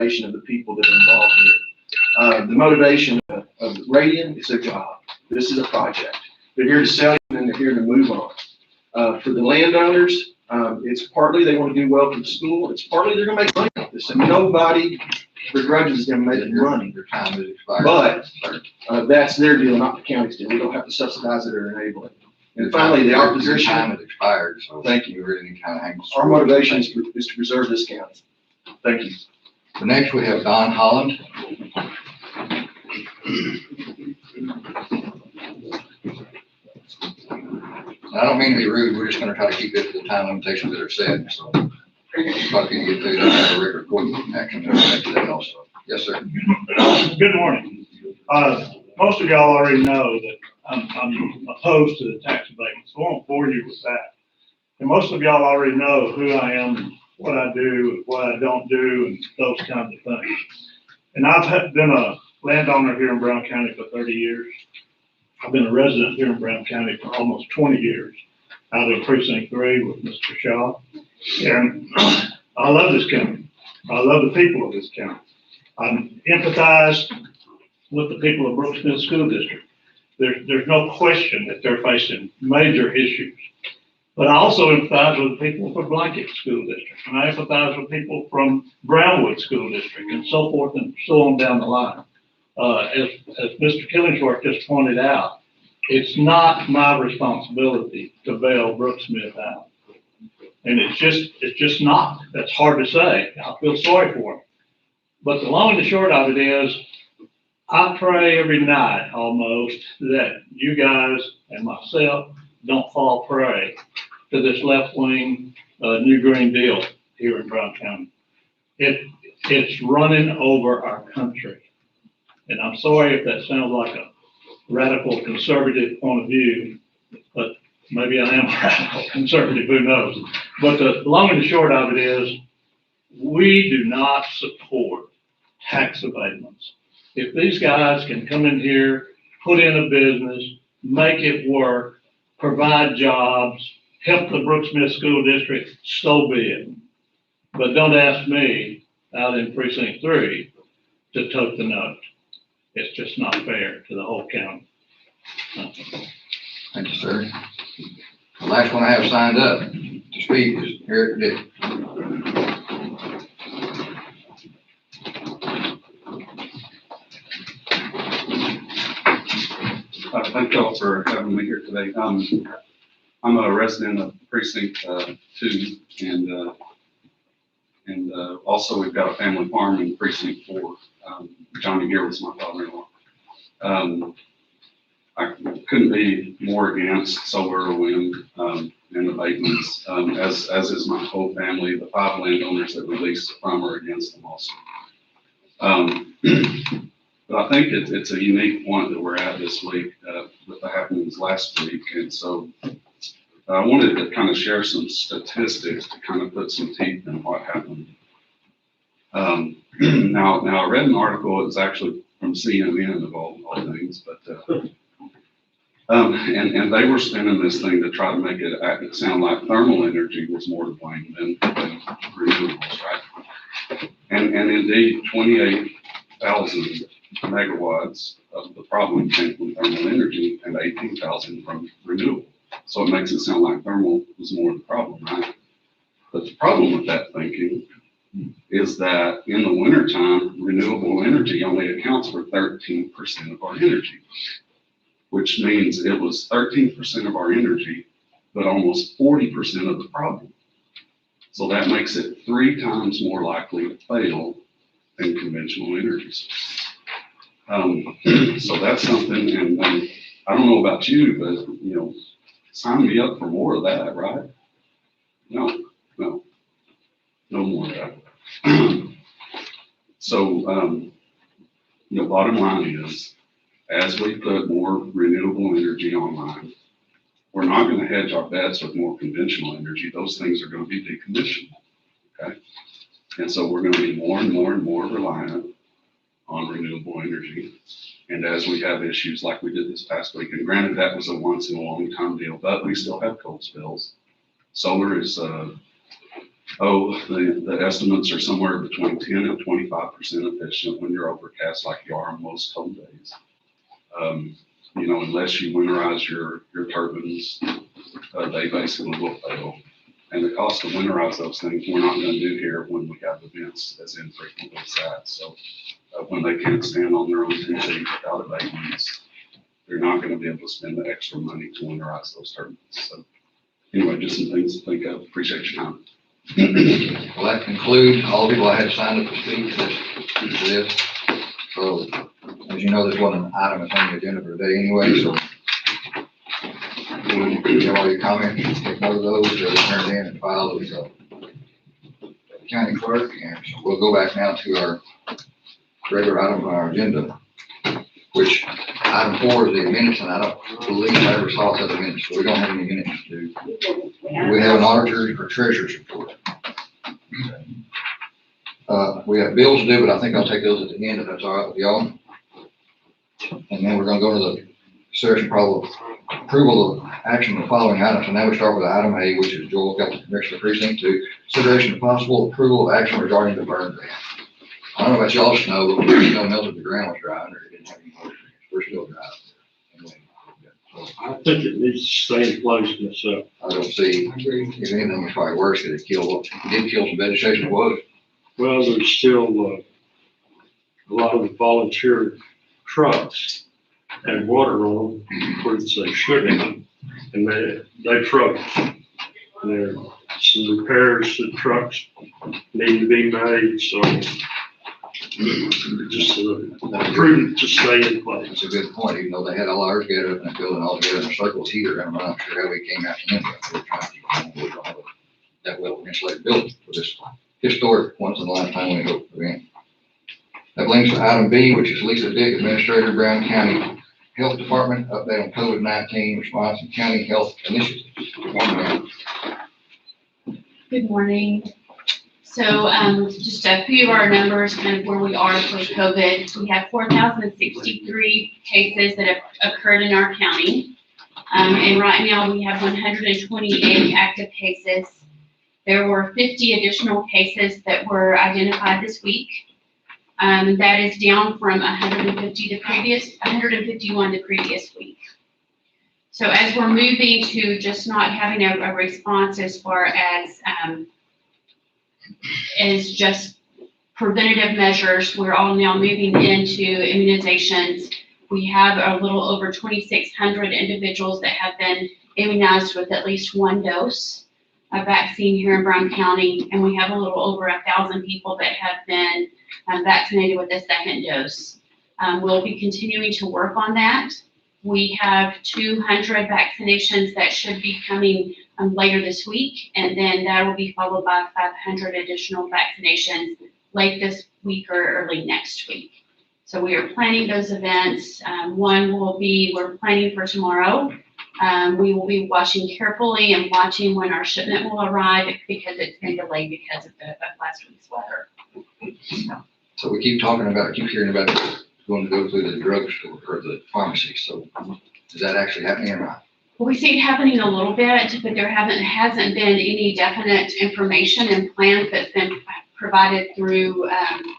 of the people that are involved here. The motivation of Radian is their job. This is a project. They're here to sell you and they're here to move on. For the landowners, it's partly they want to do well for the school. It's partly they're going to make money off this. And nobody begrudges them making money. Your time is expired. But that's their deal, not the county's deal. We don't have to subsidize it or enable it. And finally, the opposition. Your time has expired, so. Thank you. You really kind of hang. Our motivation is to preserve this county. Thank you. The next we have Don Holland. I don't mean to be rude, we're just gonna try to keep it to the time limitations that are set, so. Probably can get through that regular court action to that also. Yes, sir. Good morning. Most of y'all already know that I'm opposed to the tax abatement, so I won't bore you with that. And most of y'all already know who I am, what I do, what I don't do, and those kinds of things. And I've been a landowner here in Brown County for 30 years. I've been a resident here in Brown County for almost 20 years, out in Precinct 3 with Mr. Shaw. And I love this county. I love the people of this county. I empathize with the people of Brooks Smith School District. There's no question that they're facing major issues. But I also empathize with the people from Blanket School District, and I empathize with people from Brownwood School District, and so forth and so on down the line. As Mr. Killingsworth just pointed out, it's not my responsibility to bail Brooks Smith out. And it's just not. That's hard to say. I feel sorry for him. But the long and the short of it is, I pray every night almost that you guys and myself don't fall prey to this left-wing New Green Deal here in Brown County. It's running over our country. And I'm sorry if that sounds like a radical conservative point of view, but maybe I am a radical conservative, who knows? But the long and the short of it is, we do not support tax abatements. If these guys can come in here, put in a business, make it work, provide jobs, help the Brooks Smith School District, so be it. But don't ask me out in Precinct 3 to tote the note. It's just not fair to the whole county. Thank you, sir. The last one I have signed up to speak is Eric Dick. Thank y'all for having me here today. I'm a resident of Precinct 2, and also we've got a family farm in Precinct 4. Johnny Gear was my father-in-law. I couldn't be more against solar or wind and abatements, as is my whole family. The 5 landowners that we lease from are against them also. But I think it's a unique point that we're at this week with the happenings last week. And so I wanted to kind of share some statistics to kind of put some teeth in what happened. Now I read an article, it's actually from CNN of all things, but and they were spinning this thing to try to make it sound like thermal energy was more to blame than renewables, right? And indeed, 28,000 megawatts of the problem came from thermal energy and 18,000 from renewable. So it makes it sound like thermal was more the problem, right? But the problem with that thinking is that in the wintertime, renewable energy only accounts for 13% of our energy, which means it was 13% of our energy, but almost 40% of the problem. So that makes it 3 times more likely to fail than conventional energy sources. So that's something, and I don't know about you, but sign me up for more of that, right? No more of that. So, bottom line is, as we put more renewable energy online, we're not going to hedge our bets with more conventional energy. Those things are going to be decommissioned, okay? And so we're going to be more and more and more reliant on renewable energy. And as we have issues like we did this past week, and granted that was a once in a long time deal, but we still have cold spells. Solar is The estimates are somewhere between 10 and 25% efficient when you're overcast like you are on most cold days. Unless you winterize your turbines, they basically will fail. And the cost to winterize those things, we're not gonna do here when we have events as infrequently as that. So, when they can't stand on their own 2 feet without abatements, they're not gonna be able to spend the extra money to winterize those turbines. So, anyway, just some things to think of. Appreciate your time. Well, that concludes all the people I had signed up to speak to this. So, as you know, this wasn't an item that's on the agenda for today anyway, so you have all your comments, take note of those, they're turned in and filed with the county clerk, and so we'll go back now to our regular item on our agenda, which item 4 is the minutes, and I don't believe I ever saw the minutes, so we don't have any minutes to do. We have an auditor's or treasurer's report. We have bills to do, but I think I'll take those at the end if that's all right with y'all. And then we're gonna go to the session probably approval of action of the following items. So now we start with item A, which is Joel Kelton, Commissioner Precinct 2, consideration of possible approval of action regarding the burn ban. I don't know about y'all snow, but the snow melted the ground was dry under it. Didn't have any moisture. We're still dry. Anyway, so I think it needs to stay in place myself. I don't see, if anything, it's probably worse because it did kill some vegetation. It was. Well, there's still a lot of the volunteer trucks had water on them, which they shouldn't, and they trouble. There are some repairs to trucks need to be made, so just prudent to stay in place. That's a good point, even though they had all ours together in the building all together in a circle heater, and I'm not sure how we came out to end up. We're trying to keep we don't have that well insulated building for this historic once in a lifetime we hope to win. That brings to item B, which is Lisa Dick, Administrator, Brown County Health Department, update on COVID-19 response and county health initiatives. Good morning, ma'am. Good morning. So just a few of our numbers, kind of where we are with COVID. We have 4,063 cases that have occurred in our county. And right now we have 128 active cases. There were 50 additional cases that were identified this week. That is down from 151 the previous week. So as we're moving to just not having a response as far as just preventative measures, we're all now moving into immunizations. We have a little over 2,600 individuals that have been immunized with at least 1 dose of vaccine here in Brown County, and we have a little over 1,000 people that have been vaccinated with a 2nd dose. We'll be continuing to work on that. We have 200 vaccinations that should be coming later this week, and then that will be followed by 500 additional vaccinations late this week or early next week. So we are planning those events. One will be, we're planning for tomorrow. We will be watching carefully and watching when our shipment will arrive because it's been delayed because of last week's weather. So we keep hearing about going to go through the drugstore or the pharmacy. So is that actually happening or not? Well, we see it happening a little bit, but there hasn't been any definite information and plans that's been provided through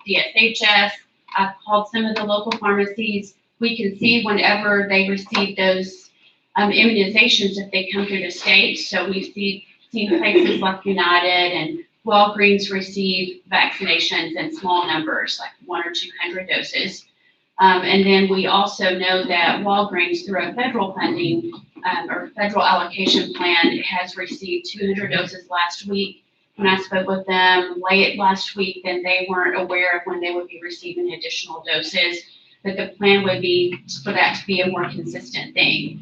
DSHS. I've called some of the local pharmacies. We can see whenever they receive those immunizations if they come through the state. So we've seen places like United and Walgreens receive vaccinations in small numbers, like 100 or 200 doses. And then we also know that Walgreens, through a federal funding or federal allocation plan, has received 200 doses last week. When I spoke with them late last week, then they weren't aware of when they would be receiving additional doses, but the plan would be for that to be a more consistent thing.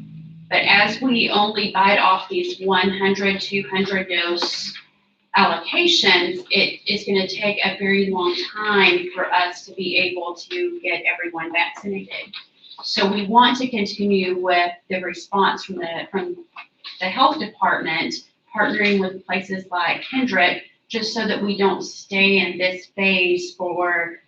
But as we only bite off these 100, 200 dose allocations, it is going to take a very long time for us to be able to get everyone vaccinated. So we want to continue with the response from the health department, partnering with places like Kendrick, just so that we don't stay in this phase for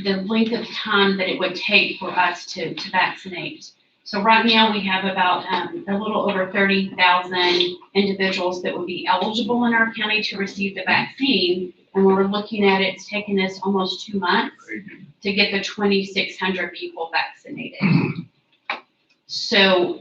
the length of time that it would take for us to vaccinate. So right now, we have about a little over 30,000 individuals that would be eligible in our county to receive the vaccine. And when we're looking at it, it's taken us almost 2 months to get the 2,600 people vaccinated. So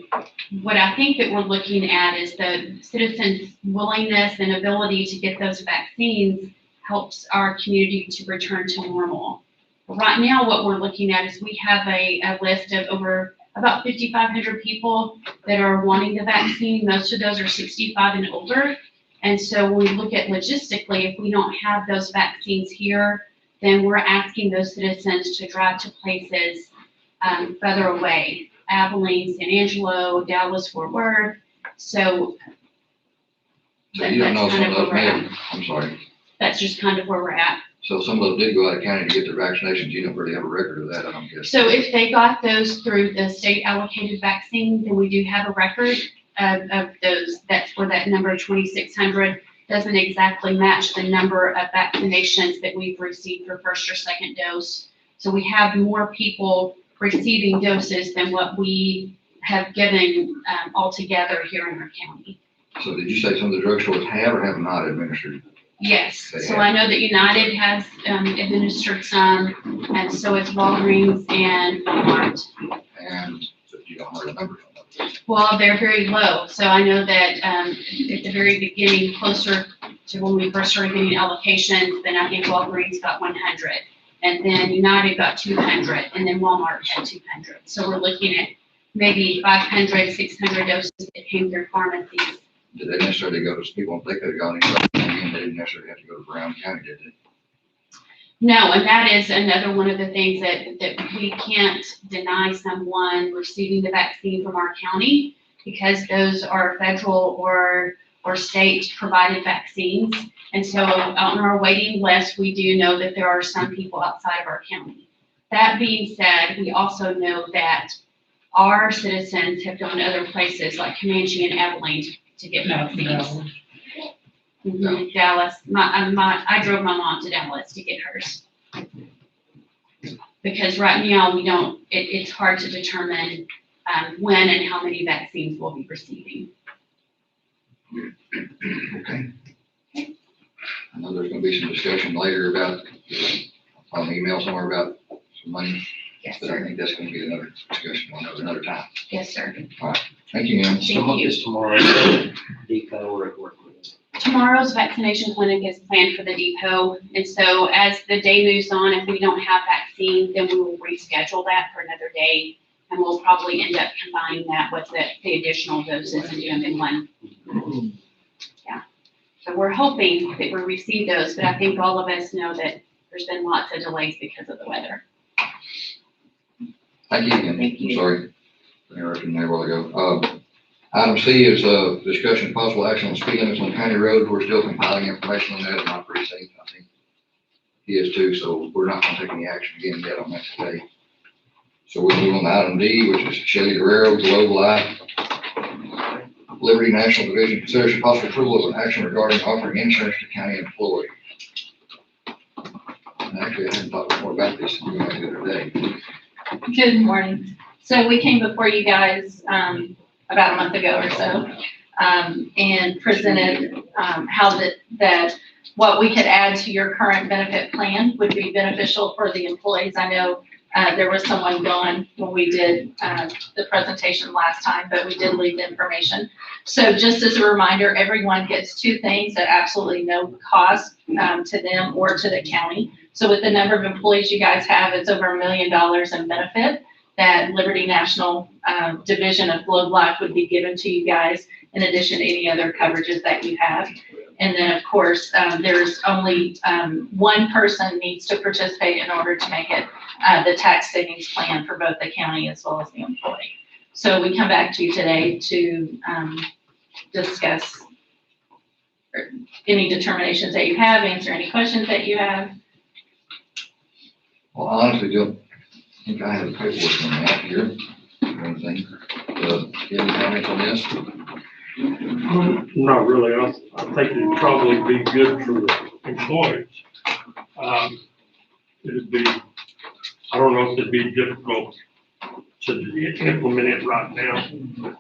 what I think that we're looking at is the citizens' willingness and ability to get those vaccines helps our community to return to normal. Right now, what we're looking at is we have a list of over about 5,500 people that are wanting the vaccine. Most of those are 65 and older. And so when we look at logistically, if we don't have those vaccines here, then we're asking those citizens to drive to places further away, Abilene, San Angelo, Dallas, Fort Worth. So So you don't know that's some kind of of those where we're may at. I'm sorry. That's just kind of where we're at. So some of those did go out of county to get their vaccinations. You don't really have a record of that, I don't guess. So if they got those through the state allocated vaccine, then we do have a record of those. That's where that number 2,600 doesn't exactly match the number of vaccinations that we've received for first or second dose. So we have more people receiving doses than what we have given altogether here in our county. So did you say some of the drugstores have or have not administered? Yes, so I know that United has administered some, and so it's Walgreens and Walmart. And you don't know the numbers on those? Well, they're very low, so I know that at the very beginning, closer to when we first started getting allocations, then I think Walgreens got 100. And then United got 200, and then Walmart had 200. So we're looking at maybe 500, 600 doses that came through pharmacies. Did they necessarily go to people, if they could have gone inside, and they didn't necessarily have to go to Brown County, did they? No, and that is another one of the things that we can't deny someone receiving the vaccine from our county, because those are federal or state provided vaccines. And so on our waiting list, we do know that there are some people outside of our county. That being said, we also know that our citizens have gone to other places like Comanche and Abilene to get vaccines. Mhm, Dallas, I drove my mom to Dallas to get hers. Because right now, we don't, it's hard to determine when and how many vaccines we'll be receiving. Okay. I know there's gonna be some discussion later about, on email somewhere about some money, Yes, but I sir. think that's gonna be another discussion on another time. Yes, sir. Thank you, Em. Thank you. Is tomorrow depot or at work? Tomorrow's vaccination clinic is planned for the depot, and so as the day moves on, if we don't have vaccines, then we will reschedule that for another day, and we'll probably end up combining that with the additional doses and do them in one. Yeah, so we're hoping that we receive those, but I think all of us know that there's been lots of delays because of the weather. Thank you again. Thank you. I'm sorry. Interrupted there a while ago. Item C is discussion of possible action on speed limits on county roads. We're still compiling information on that, and my precinct, I think he is too, so we're not gonna take any action again yet on that today. So we'll move on to item D, which is Shelley Guerrero, Globe Life, Liberty National Division, considers possible approval of an action regarding offering insurance to county employees. And actually, I hadn't thought more about this than the other day. Good morning. So we came before you guys about a month ago or so and presented how that what we could add to your current benefit plan would be beneficial for the employees. I know there was someone gone when we did the presentation last time, but we did leave the information. So just as a reminder, everyone gets two things at absolutely no cost to them or to the county. So with the number of employees you guys have, it's over $1 million in benefit that Liberty National Division of Globe Life would be given to you guys in addition to any other coverages that you have. And then, of course, there's only one person needs to participate in order to make it the tax savings plan for both the county as well as the employee. So we come back to you today to discuss any determinations that you have, answer any questions that you have. Well, I honestly don't think I have the paperwork on that here, or anything. Do you have any comments on this? Not really. I think it'd probably be good for the employees. It'd be, I don't know if it'd be difficult to implement it right now,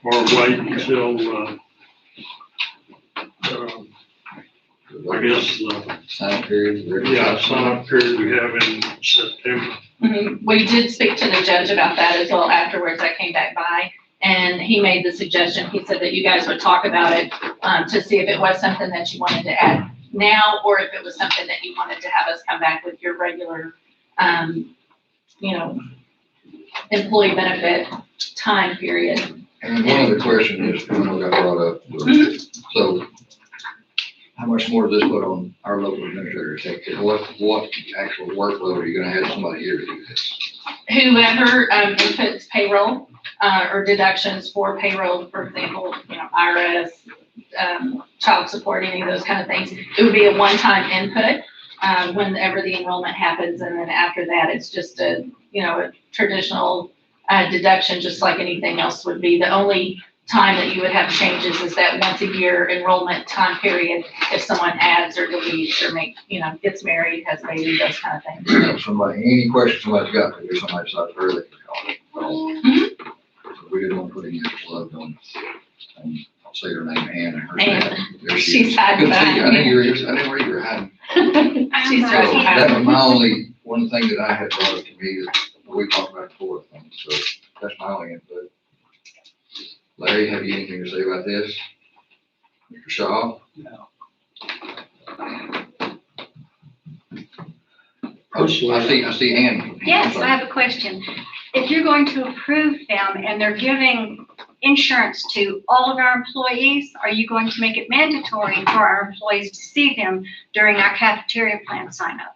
or wait until, I guess, Sign period. yeah, sign-up period we have in September. We did speak to the judge about that as well afterwards. I came back by and he made the suggestion. He said that you guys would talk about it, to see if it was something that you wanted to add now, or if it was something that you wanted to have us come back with your regular, employee benefit time period. And one other question is, I know got brought up, so how much more does this put on our local administrator to take care? What actual workload are you gonna have somebody here to do this? Whoever, inputs payroll, or deductions for payroll, for example, IRS, child support, any of those kind of things, it would be a one-time input, whenever the enrollment happens, and then after that, it's just a traditional, deduction, just like anything else would be. The only time that you would have changes is that once a year enrollment time period, if someone adds or deletes or gets married, has a baby, those kind of things. If somebody, any question somebody's got, if somebody decides to hurry, they can call it. So we didn't want to put any extra load on, I'll say her name, Ann, and her name. There she is. She's hiding Good to see you. I behind didn't know where you were hiding. She's So right behind that was my only, one thing that I had brought up to me that we talked about before, so that's my only input. Larry, have you anything to say about this? Mr. Shaw? No. I see Ann. Yes, I have a question. If you're going to approve them and they're giving insurance to all of our employees, are you going to make it mandatory for our employees to see them during our cafeteria plan sign up?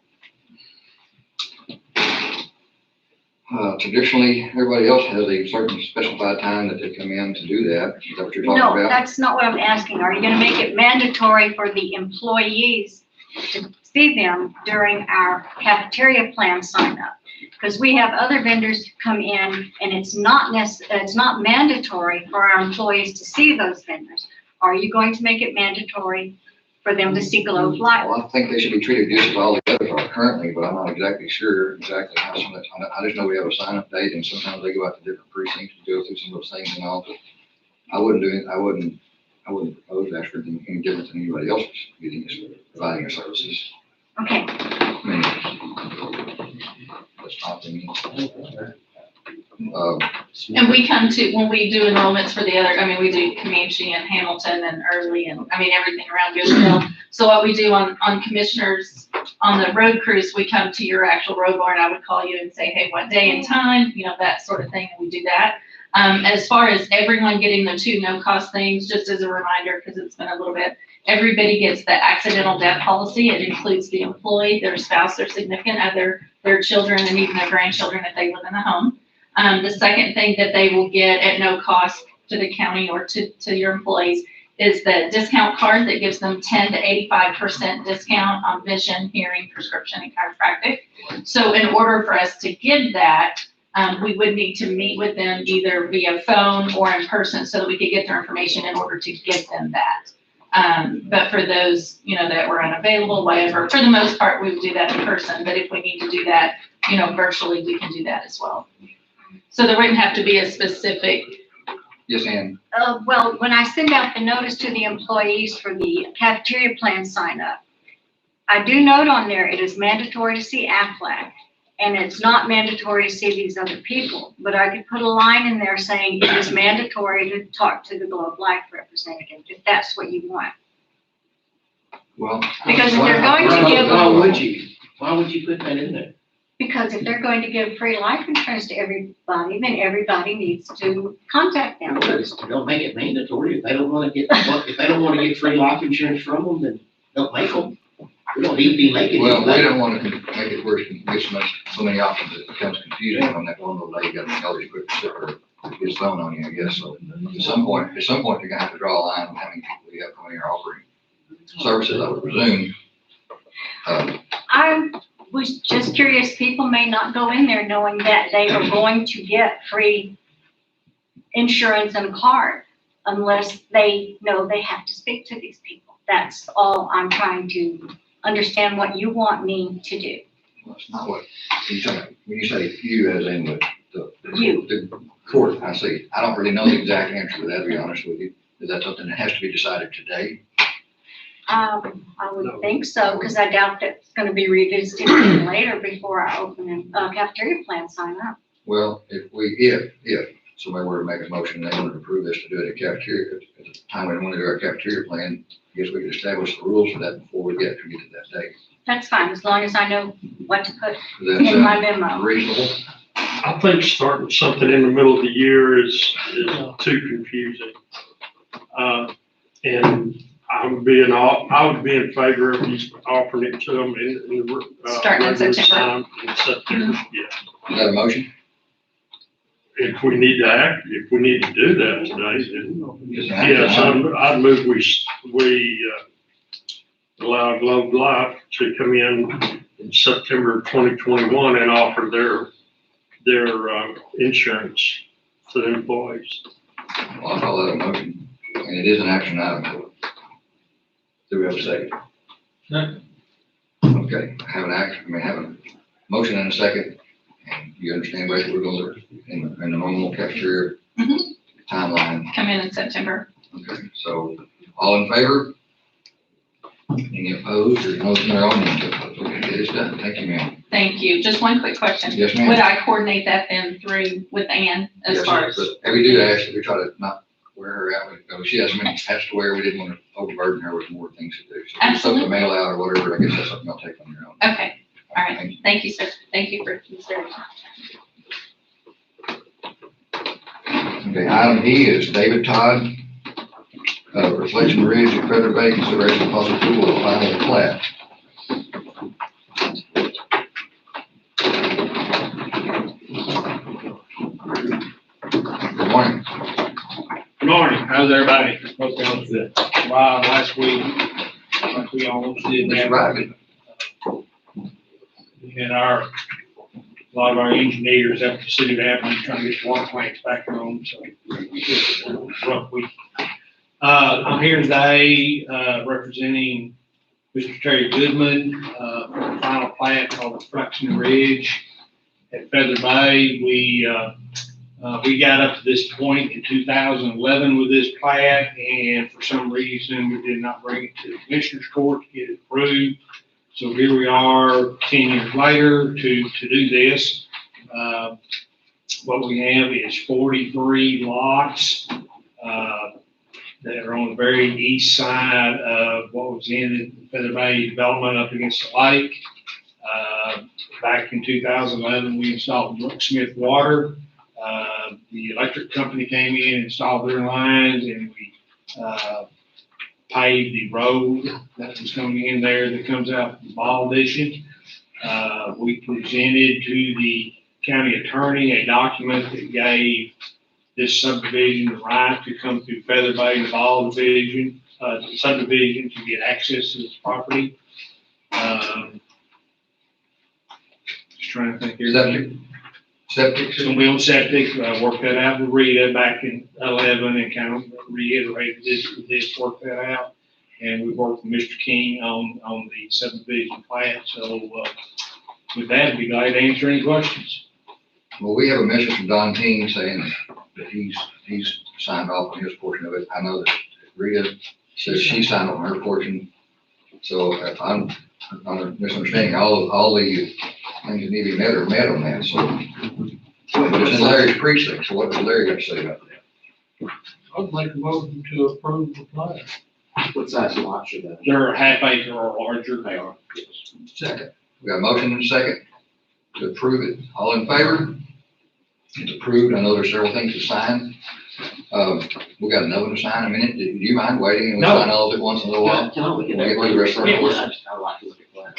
Traditionally, everybody else has a certain specified time that they come in to do that. Is that what you're talking No, about? that's not what I'm asking. Are you going to make it mandatory for the employees to see them during our cafeteria plan sign up? Because we have other vendors who come in and it's not mandatory for our employees to see those vendors. Are you going to make it mandatory for them to see Globe Life? Well, I think they should be treated just as all the others are currently, but I'm not exactly sure exactly how some of that, I just know we have a sign-up date, and sometimes they go out to different precincts to go through some of those things and all, but I wouldn't do it, I wouldn't propose that for any different than anybody else getting this, providing their services. Okay, I mean, that's my opinion. And we come to, when we do enrollments for the other, we do Comanche and Hamilton and Early and, everything around Goodsville. So what we do on commissioners, on the road crews, we come to your actual road bar and I would call you and say, hey, what day and time, that sort of thing, and we do that. As far as everyone getting the two no-cost things, just as a reminder, because it's been a little bit, everybody gets the accidental death policy. It includes the employee, their spouse, their significant other, their children, and even their grandchildren if they live in the home. The second thing that they will get at no cost to the county or to your employees is the discount card that gives them 10 to 85% discount on vision, hearing, prescription, and chiropractic. So in order for us to give that, we would need to meet with them either via phone or in person so that we could get their information in order to give them that. But for those, that were unavailable, whatever, for the most part, we would do that in person. But if we need to do that, virtually, we can do that as well. So there wouldn't have to be a specific. Yes, Ann. well, when I send out the notice to the employees for the cafeteria plan sign up, I do note on there, it is mandatory to see Aflac, and it's not mandatory to see these other people. But I could put a line in there saying it is mandatory to talk to the Globe Life representative, if that's what you want. Well. Because if they're going to give, Why would you put that in there? because if they're going to give free life insurance to everybody, then everybody needs to contact them. Don't make it mandatory. If they don't want to get free life insurance from them, then don't make them. We don't need to be making it. Well, we don't want to make it worse and get so many options, it becomes confusing on that one little lady got to tell you quick to his phone on you, I guess. So at some point, you're gonna have to draw a line on how many people we have coming here offering services, I would presume. I was just curious, people may not go in there knowing that they are going to get free insurance and card unless they know they have to speak to these people. That's all I'm trying to understand what you want me to do. Well, it's not what, when you say you as in the court, I see. I don't really know the exact answer to that, to be honest with you. Is that something that has to be decided today? I would think so, because I doubt that it's gonna be revisited later before our opening, cafeteria plan sign up. Well, if somebody were to make a motion, and they wanted to approve this to do it at cafeteria, at the time we want to do our cafeteria plan, I guess we could establish the rules for that before we get to that date. That's fine, as long as I know what to put Does in that my sound memo. reasonable? I think starting something in the middle of the year is too confusing. And I would be in favor of you offering it to them in the. Starting in regular September. time in September, yeah. Is that a motion? If we need to do that today, then yes, Yes. I'd move we allow Globe Life to come in September 2021 and offer their insurance to the employees. Well, I'll call that a motion, and it is an action item. Do we have a second? No. Okay, have a motion and a second, and you understand basically we're going to, in the normal cafeteria Mhm. timeline. Come in September. Okay, so all in favor? Any opposed or no, okay, it is done. Thank you, ma'am. Thank you. Just one quick question. Yes, ma'am. Would I coordinate that then through with Ann as Yes, far as? but we do ask that we try to not wear her out. She has many hats to wear. We didn't want to overburden her with more things to do. So if something to mail out or whatever, I guess that's something I'll take on your own. Okay, all right. Thank you, sir. Thank you for considering. Okay, item E is David Todd, Reflection Ridge at Feather Bay, consideration of possible approval of final plat. Good morning. Good morning, how's everybody? Hope y'all did wild last week, like we almost did Mr. that. Riley. And a lot of our engineers up at the city of Abilene trying to get the water plants back on, so it's a rough week. I'm here today, representing Mr. Terry Goodman, for the final plat called Reflection Ridge at Feather Bay. We got up to this point in 2011 with this plat, and for some reason, we did not bring it to the Commissioners Court to get it approved. So here we are 10 years later to do this. What we have is 43 lots that are on the very east side of what was in the Feather Bay development up against the lake. Back in 2011, we installed Brooksmith Water. The electric company came in, installed their lines, and we paved the road that was coming in there that comes out from the Ball Addition. We presented to the county attorney a document that gave this subdivision the right to come through Feather Bay and Ball Division, subdivision to get access to this property. Just trying to think here. Septic So we on septic, worked that out with Rita back in 11 and kind of reiterated this, worked that out. And we worked with Mr. King on the subdivision plan. So, with that, I'd be glad to answer any questions. Well, we have a message from Don King saying that he's signed off on his portion of it. I know that Rita says she signed on her portion. So if I'm misunderstanding, all the things that need to be met are met on that, so. It's in Larry's precinct, so what does Larry got to say about that? I'd like a motion to approve the plan. What size lot should that? They're a half acre or larger. They are. Second. We got a motion and a second to approve it. All in favor? It's approved. I know there's several things to sign. We got another one to sign in a minute. Do you mind waiting and we'll No. sign all of it once in a little while? Can I look at We'll that? get through the rest of our Yeah, course. I like to look at plans.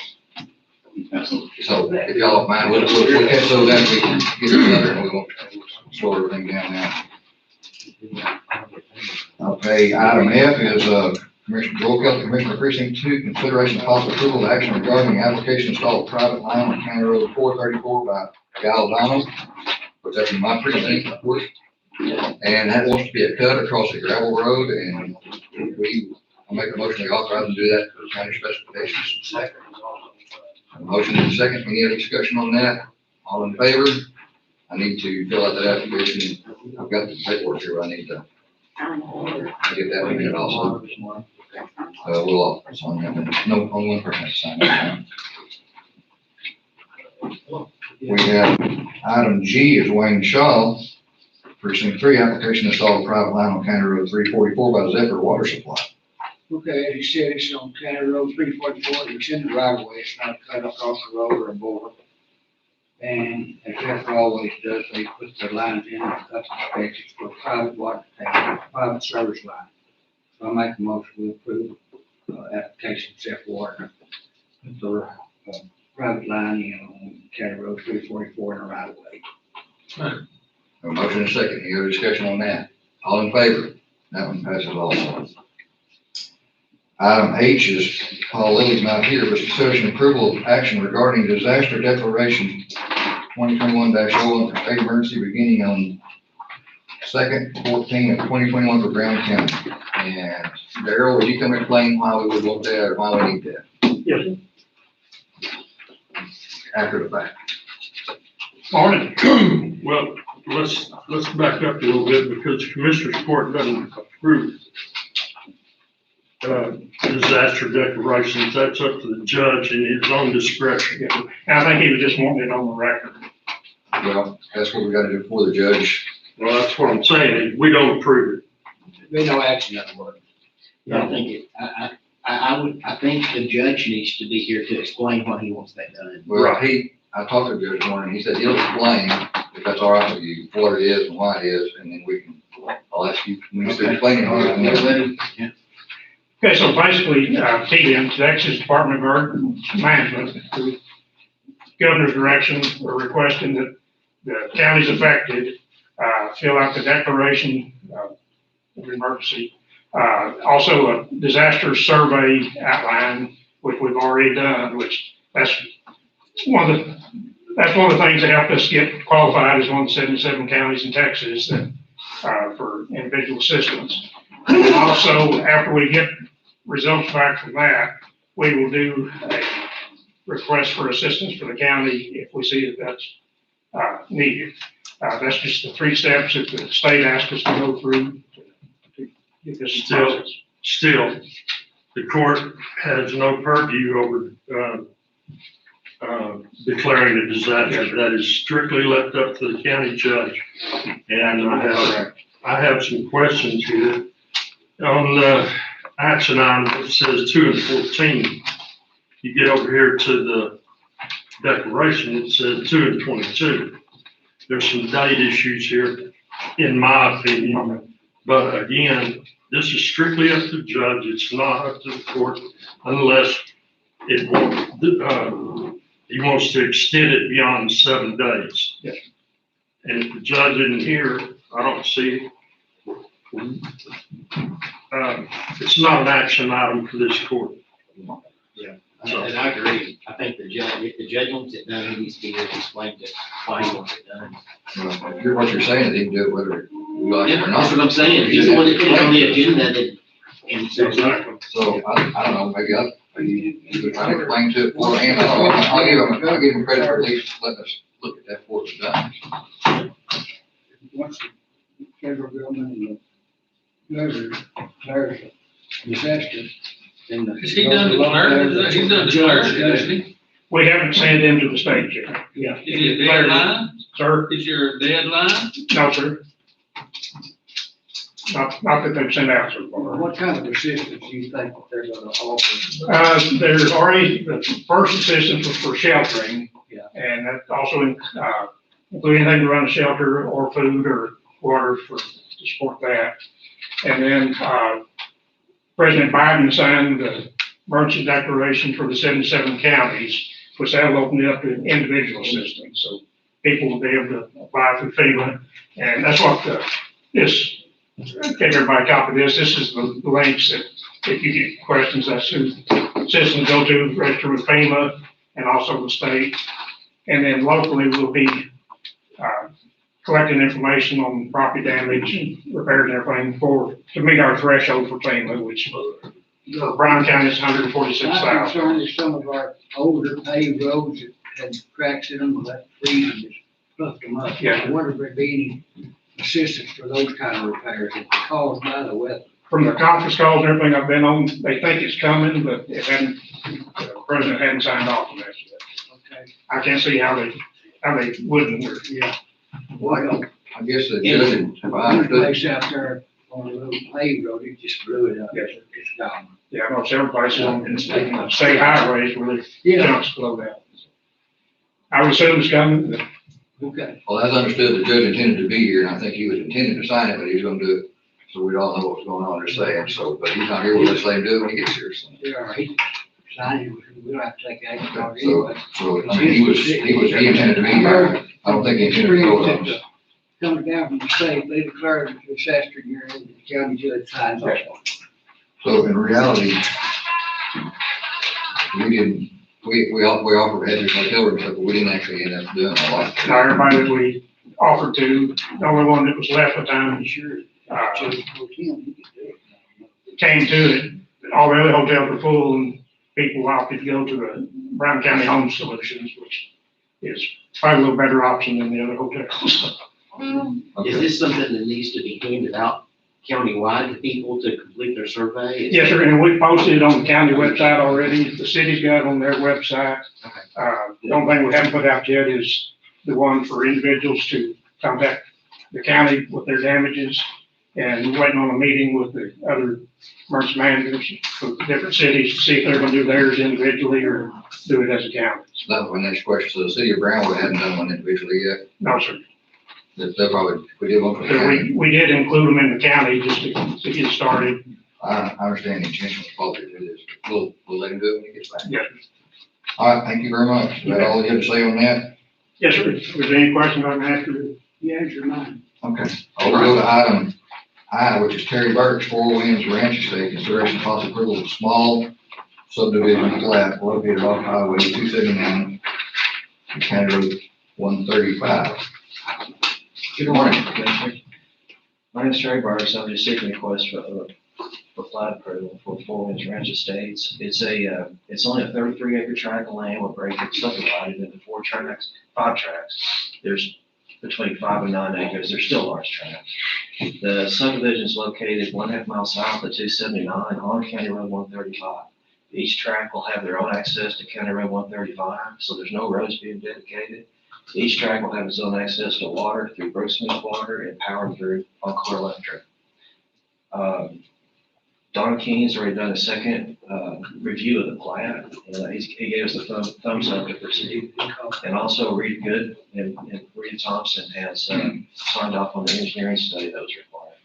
So if y'all don't mind, we'll catch those after we get together and we won't slow everything down now. Okay, item F is, Commissioner Joel Kelly, Commissioner Precinct 2, consideration of possible approval of action regarding the application to install a private line on County Road 434 by Galvano, which that's in my precinct, of course. And that wants to be a cut across the gravel road, and I'll make a motion to authorize them to do that for county specifications. Second. A motion and a second. Any other discussion on that? All in favor? I need to fill out that application. I've got the paperwork here, but I need to get that in also. We'll all, on that one. No, only one person has to sign it. We have item G is Wayne Shaw, precinct 3, application to install a private line on County Road 344 by Zephyr Water Supply. Okay, as you said, it's on County Road 344, it's in the right of way, it's not cut across the road or a board. And as Zephyr always does, they put their lines in and cut the specs, it's for private water, private service line. So I make a motion to approve, application of Zephyr Water. Put their, private line in on County Road 344 in the right of way. A motion and a second. Any other discussion on that? All in favor? That one passes also. Item H is, Paul Lilly's not here, but discussion approval of action regarding disaster declaration 2021-01 for state emergency beginning on 2/14 of 2021 for Brown County. And Darrell, would you come explain why we would want that or why we need that Yes, sir. after the fact? Morning. Well, let's back up a little bit because the Commissioner's Court doesn't approve disaster declarations. That's up to the judge in his own discretion. And I think he was just wanting it on the record. Well, that's what we gotta do before the judge. Well, that's what I'm saying, is we don't approve it. There's no action on the word. I think I think the judge needs to be here to explain why he wants that done. Well, Right. I talked to the judge morning, he said he'll explain, if that's all right with you, what it is and why it is, and then I'll ask you, when you start explaining. All right, it. let him- yeah. Okay, so basically, TDM, Texas Department of Earth Management, through governor's direction, are requesting that the counties affected, fill out the declaration of emergency. Also a disaster survey outline, which we've already done, which that's one of the things that helped us get qualified as one of the 77 counties in Texas that, for individual assistance. And also, after we get results back from that, we will do a request for assistance for the county if we see that that's needed. That's just the 3 steps that the state asked us to go through to get this process. Still, the court has no purview over declaring a disaster. That is strictly left up to the county judge. And I have some questions here. On the action item, it says 2 and 14. You get over here to the declaration, it says 2 and 22. There's some date issues here, in my opinion. But again, this is strictly up to the judge. It's not up to the court unless it won't, he wants to extend it beyond 7 days. Yes. And if the judge isn't here, I don't see, it's not an action item for this court. And I agree. I think the judge, if the judge wants it done, he needs to be here to explain to why he wants it done. Well, if you're what you're saying, he can do it whether we like it Yeah, or that's not. what I'm saying. He's the one that put it on the agenda that, and so. Exactly. So I don't know, maybe you try to explain to it beforehand. I'll give him credit for at least letting us look at that before it's done. Once the federal government and the governor declares a disaster, then the. Has he done declared? He's done declared, hasn't he? We haven't sent it into the state yet. Yeah. Is it a deadline? Sir, Is your deadline? no, sir. Not that they've sent out so far. What kind of assistance do you think that they're gonna offer? There's already, the first assistance was for sheltering. Yeah. And that also include anything to run a shelter or food or water to support that. And then, President Biden signed the emergency declaration for the 77 counties, which that'll open it up to individual assistance. So people will be able to apply through FEMA. And that's what get everybody a copy of this. This is the links that if you get questions, that's who systems go to, register with FEMA and also the state. And then locally, we'll be collecting information on property damage and repairs and everything to meet our threshold for FEMA, which for Brown County is My 146,000. concern is some of our older paved roads that had cracks in them, that freeze and just plucked them up. Yeah. I wonder if there'd be any assistance for those kind of repairs that caused by the weather. From the conference calls and everything I've been on, they think it's coming, but it hadn't, the president hadn't signed off on that yet. Okay. I can't see how they wouldn't. Yeah. Well, I guess the judge, if I one understood, place out there on the little paved road, it just blew it up. Yes. It's gone. Yeah, I know several places on state highways where the Yeah. jumps blow down. I would assume it's coming, but Okay. well, as understood, the judge intended to be here, and I think he was intending to sign it, but he was gonna do it. So we all know what's going on, they're saying, so, but he's not here, we'll just let him do it when he gets here, so. Yeah, he signed it. We don't have to take action on it So, anyway. so, I mean, he intended to be here. I don't think he intended to vote on it. Coming down from the state, they declared it a disaster here, and the county judge signs off on it. So in reality, we offered Heather's hotel room stuff, but we didn't actually end up doing a lot. now everybody that we offered to, the only one that was left at the time, Sure. uh, Judge Pro Tem, he could do it. came to it. All the other hotels were full and people opted to go to the Brown County Home Solutions, which is probably a little better option than the other hotels. Is this something that needs to be handed out countywide to people to complete their survey? Yes, sir, and we posted it on the county website already. The city's got it on their website. The only thing we haven't put out yet is the one for individuals to contact the county with their damages. And we're waiting on a meeting with the other emergency managers from different cities to see if they're gonna do theirs individually or do it as a county. So that was my next question. So the city of Brownwood hadn't done one individually yet. No, sir. They'll probably, if we did one for the So county. we did include them in the county just to get started. I understand the intention was probably to do this. We'll let him do it when he gets back. Yes, All right, thank you very much. Is that all you have to say on that? yes, sir. If there's any questions I can answer, Yeah, it's your mind. Okay. I'll go to item I, which is Terry Burke's Four Winds Ranch Estate, consideration of possible approval of small subdivision plat located off Highway 279, County Road 135. Good morning, Commissioner. My name is Terry Burks. I'm just seeking a request for plat approval for Four Winds Ranch Estates. It's only a 33-acre tract of land with break subdivided into 5 tracts. There's between 5 and 9 acres. They're still large tracts. The subdivision is located 1/2 mile south of 279 on County Road 135. Each tract will have their own access to County Road 135, so there's no roads being dedicated. Each tract will have its own access to water through Brooksmith Water and power through Encore Electric. Don Keen's already done a second review of the plat, and he gave us the thumbs up to proceed. And also Reed Good and Rita Thompson has signed off on the engineering study that was required.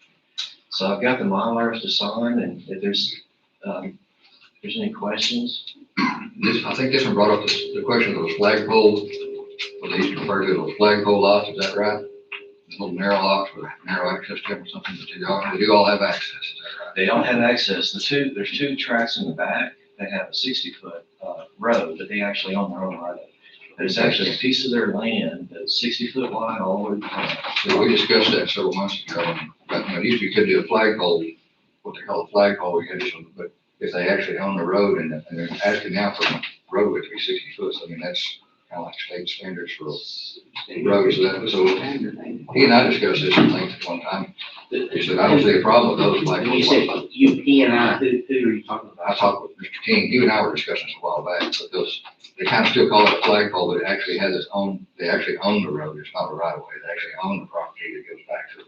So I've got the Mylars to sign, and if there's any questions. I think this one brought up the question of those flagpoles, what they used to refer to as those flagpole lots, is that right? The little narrow lots with narrow access to them or something, but they do all have access, is that right? They don't have access. There's 2 tracks in the back that have a 60-foot road, but they actually own their own right of way. There's actually a piece of their land that's 60-foot wide all the way back. So we discussed that several months ago, and, it used to be you could do a flagpole, what they call a flagpole, you had this one, but if they actually own the road and they're asking now for a roadway to be 60 foot, so I mean, that's kind of like state standards for roads. So he and I discussed this at length at one time. He said, I don't see a problem with those When you said flagpoles. he and I, who are you talking I about? talked with Mr. King, you and I were discussing this a while back, but they kind of still call it a flagpole, but it actually has its own, they actually own the road, it's not a right of way, they actually own the property that goes back to.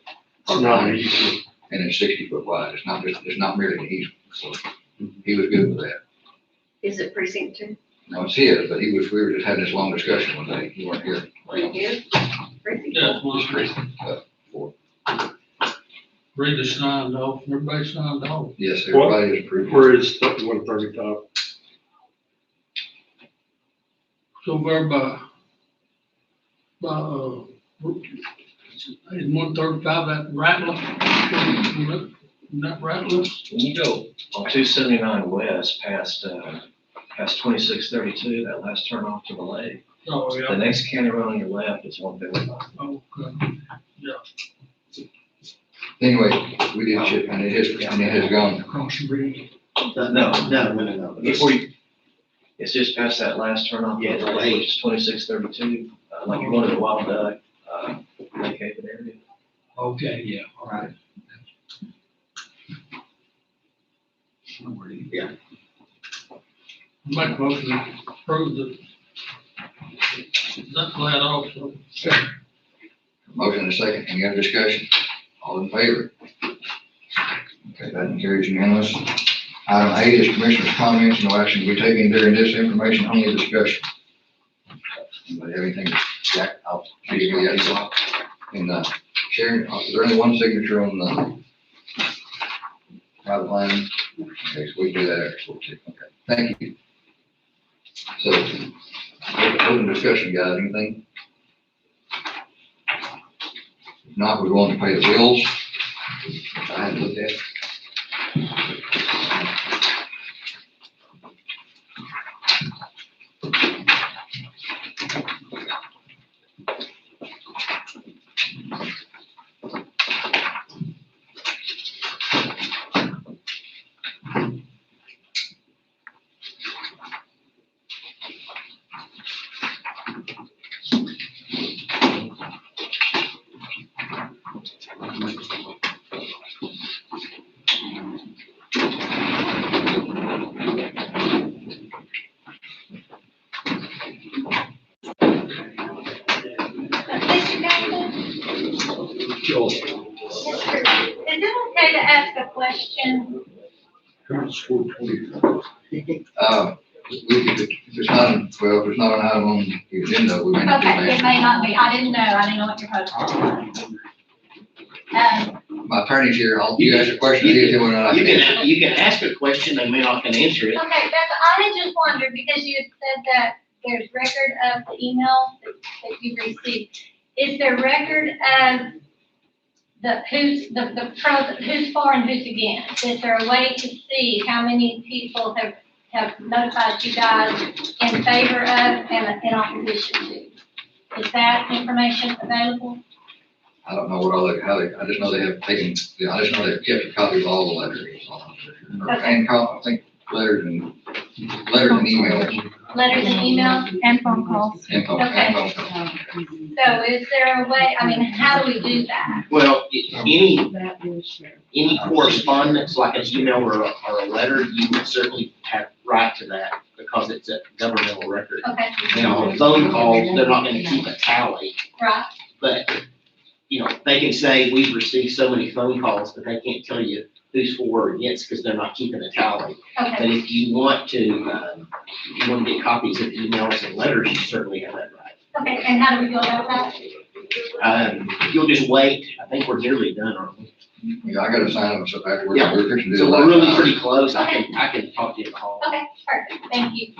It's not easy. And it's 60 foot wide, it's not merely an easement, so he was good with that. Is it precinct 2? No, it's his, but we were just having this long discussion one day, you weren't here. Right here? Precinct Yeah, Just recently, for, Rita signed off, everybody signed off. yes, everybody is approved. Where is 135? So we're is 135 at Rattler? Not Rattler? When you go on 279 west past 2632, that last turn off to the lake, Oh, the yeah. next county road on your left is 135. Okay. Anyway, we did ship, and it has gone. Across the bridge. No. Before you, it's just past that last turn off. Yeah, to the lake, which is 2632, like you're going to the Wild Duck, Okay, yeah, all right. Make a motion to approve that plat also. Motion and a second, any other discussion? All in favor? Okay, that carries unanimous. Item A is commissioners' comments, no action to be taken during this information, only discussion. Anybody have anything, Jack, I'll give you the other. And, Sharon, is there only one signature on the private line? Okay, so we do that extra, okay, thank you. So, open discussion, guys, anything? If not, we're going to pay the bills, which I hadn't looked at. Mr. Davis? Is it okay to ask a question? If it's not, well, if it's not an item on the agenda, we may not do Okay, it that. may not be. I didn't know what your post was. My attorney's here, you ask a question, if you want to. You can ask a question, they may not can answer it. Okay, I had just wondered, because you had said that there's record of the email that you received. Is there record of who's for and who's against? Is there a way to see how many people have notified you guys in favor of and in opposition to? Is that information available? I don't know what all they, I just know they have taken, I just know they've kept a copy of all the letters. And I think letters and emails. Letters and emails and phone calls? And phone Okay. calls. So is there a way, how do we do that? Well, any correspondence, like an email or a letter, you would certainly have right to that because it's a governmental record. Okay, Now, phone calls, they're not gonna keep a tally, right, but, they can say, we've received so many phone calls, but they can't tell you who's for or against because they're not keeping a tally. okay. But if you want to get copies of emails and letters, you certainly have that right. Okay, and how do we go about that? You'll just wait. I think we're nearly done, aren't we? Yeah, I gotta sign them, so afterwards, Yeah. we're fixing to do So the we're last really time. pretty close. I can talk to you in the hall. Okay, perfect, thank you.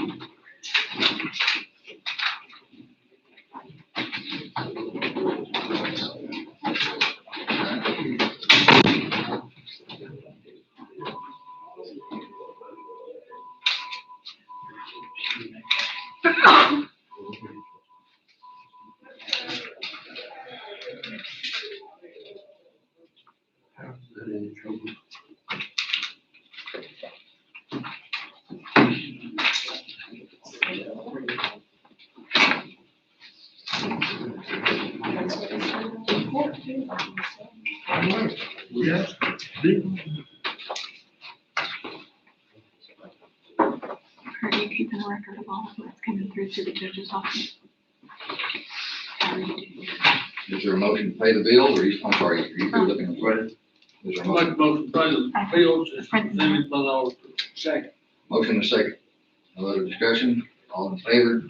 Are you keeping a record of all of what's coming through to the judge's office? How are you doing? Is there a motion to pay the bill, or I'm sorry, are you still looking at credit? Is there a Make a motion? motion to pay the bills as presented by the auditor. Second. Motion and a second. No other discussion? All in favor?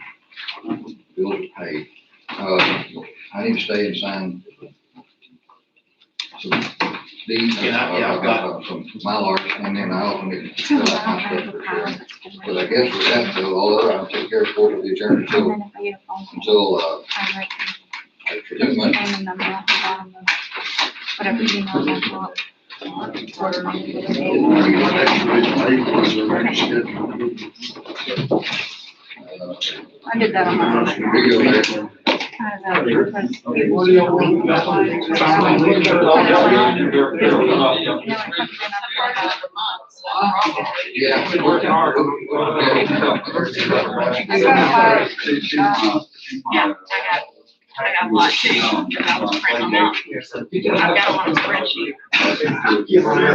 Bills are paid. I need to stay and sign some deeds. Yeah, I've got- Some Mylars, and then I also need to fill out my stuff. But I guess with that, so all other, I'll take care of for the adjourned until, adjournment. Whatever you know. I did that on my own. Video there. What do y'all want? Yeah, we're working hard. I got a lot too, that I was printing them out. I've got them on a spreadsheet.